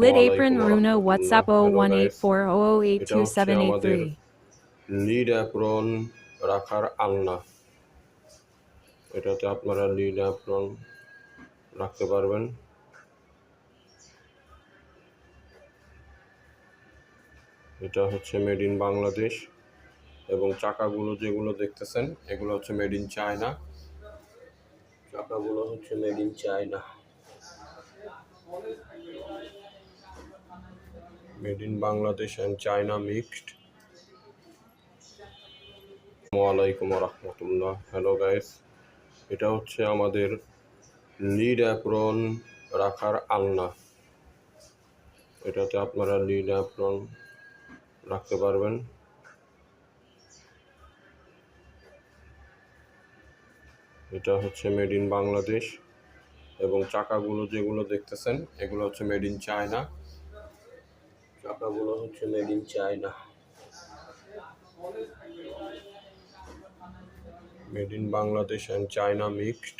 Lit apron ওয়ালাইকুম Runo রহমতুল্লাহ। WhatsApp hello guys, এটা হচ্ছে আমাদের 01820782783. লিড অ্যাপ্রন রাখার আলনা। এটাতে আপনারা লিড অ্যাপ্রন রাখতে পারবেন। এটা হচ্ছে মেড ইন বাংলাদেশ এবং চাকাগুলো যেগুলো দেখতেছেন এগুলো হচ্ছে মেড ইন চায়না। চাকাগুলো হচ্ছে made in China, made in Bangladesh and China mixed. ওয়ালাইকুম রহমতুল্লাহ। হ্যালো গাইস, এটা হচ্ছে আমাদের লিড অ্যাপ্রন রাখার আলনা। এটাতে আপনারা লিড অ্যাপ্রন রাখতে পারবেন। এটা হচ্ছে মেড ইন বাংলাদেশ এবং চাকাগুলো যেগুলো দেখতেছেন এগুলো হচ্ছে মেড ইন চায়না। চাকাগুলো হচ্ছে made in China, made in Bangladesh and China mixed.